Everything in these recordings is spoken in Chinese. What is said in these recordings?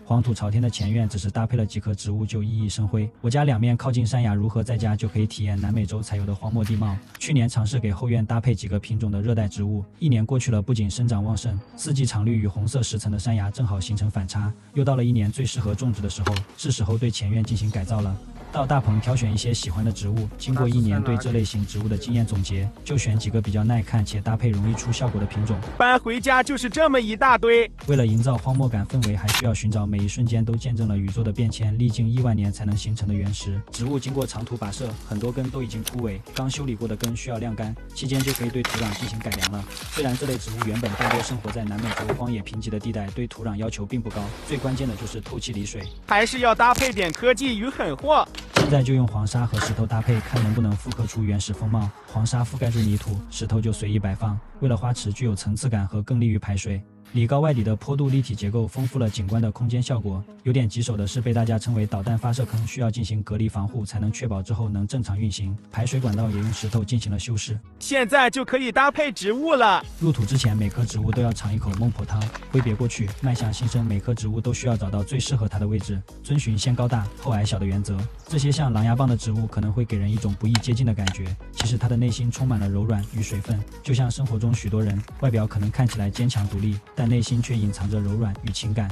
黄土朝天的前院只是搭配了几棵植物就熠熠生辉。我家两面靠近山崖，如何在家就可以体验南美洲才有的荒漠地貌。去年尝试给后院搭配几个品种的热带植物，一年过去了，不仅生长旺盛，四季常绿与红色石层的山崖正好形成反差。又到了一年最适合种植的时候，是时候对前院进行改造了。到大棚挑选一些喜欢的植物，经过一年对这类型植物的经验总结，就选几个比较耐看且搭配容易出效果的品种。搬回家就是这么一大堆。为了营造荒漠感氛围，还需要寻找每一瞬间都见证了宇宙的变迁，历经亿万年才能形成的原石。植物经过长途跋涉，很多根都已经枯萎，刚修理过的根需要晾干，期间就可以对土壤进行改良了。虽然这类植物原本大多生活在南美洲荒野贫瘠的地带，对土壤要求并不高，最关键的就是透气离水，还是要搭配点科技与狠货。现在就用黄沙和石头搭配，看能不能复刻出原始风貌。黄沙覆盖住泥土，石头就随意摆放，为了花池具有层次感和更利于排水。里高外底的坡度立体结构丰富了景观的空间效果。有点棘手的是被大家称为导弹发射坑，需要进行隔离防护才能确保之后能正常运行。排水管道也用石头进行了修饰。现在就可以搭配植物了。入土之前，每棵植物都要尝一口孟婆汤，挥别过去，迈向新生。每棵植物都需要找到最适合它的位置，遵循先高大后矮小的原则。这些像狼牙棒的植物可能会给人一种不易接近的感觉，其实它的内心充满了柔软与水分。就像生活中许多人，外表可能看起来坚强独立，但内心却隐藏着柔软与情感。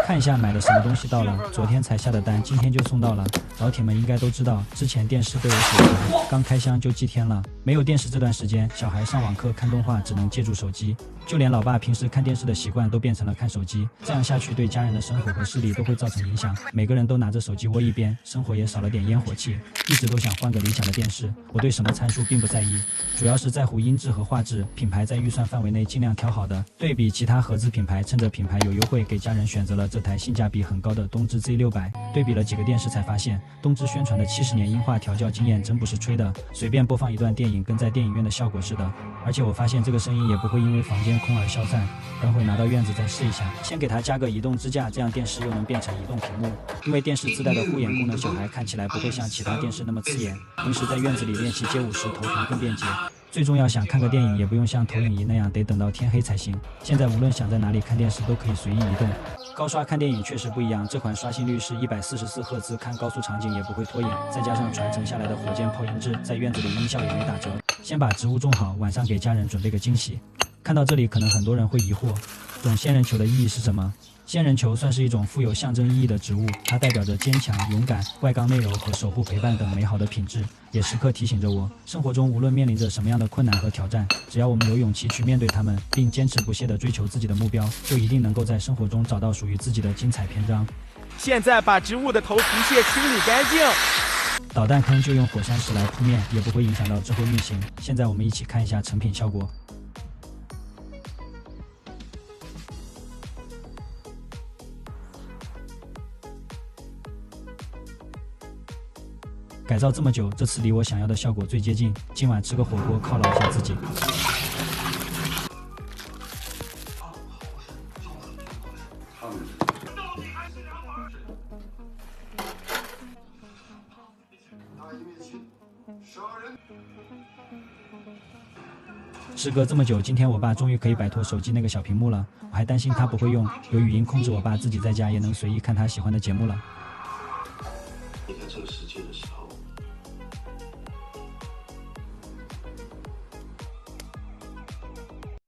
看一下买了什么东西到了，昨天才下的单，今天就送到了。老铁们应该都知道，之前电视被我手残，刚开箱就祭天了。没有电视这段时间，小孩上网课看动画只能借助手机，就连老爸平时看电视的习惯都变成了看手机。这样下去对家人的生活和视力都会造成影响。每个人都拿着手机窝一边，生活也少了点烟火气。一直都想换个理想的电视，我对什么参数并不在意，主要是在乎音质和画质，品牌在预算范围内尽量挑好的。对比其他合资品牌，趁着品牌有优惠，给家人选择了这台性价比很高的东芝 Z600。对比了几个电视才发现，东芝宣传的70年音画调教经验真不是吹的，随便播放一段电影跟在电影院的效果似的。而且我发现这个声音也不会因为房间空而消散，等会拿到院子再试一下。先给它加个移动支架，这样电视又能变成移动屏幕。因为电视自带的护眼功能，小孩看起来不会像其他电视那么刺眼，平时在院子里练习街舞时头疼更便捷。最重要，想看个电影也不用像投影仪那样得等到天黑才行。现在无论想在哪里看电视都可以随意移动。高刷看电影确实不一样，这款刷新率是144赫兹，看高速场景也不会拖眼，再加上传承下来的火箭炮音质，在院子里音效也没打折。先把植物种好，晚上给家人准备个惊喜。看到这里，可能很多人会疑惑，种仙人球的意义是什么？仙人球算是一种富有象征意义的植物，它代表着坚强、勇敢、外刚内柔和守护陪伴等美好的品质，也时刻提醒着我，生活中无论面临着什么样的困难和挑战，只要我们有勇气去面对它们，并坚持不懈地追求自己的目标，就一定能够在生活中找到属于自己的精彩篇章。现在把植物的头皮屑清理干净。导弹坑就用火山石来铺面，也不会影响到之后运行。现在我们一起看一下成品效果。改造这么久，这次离我想要的效果最接近。今晚吃个火锅犒劳一下自己。时隔这么久，今天我爸终于可以摆脱手机那个小屏幕了。我还担心他不会用，有语音控制，我爸自己在家也能随意看他喜欢的节目了。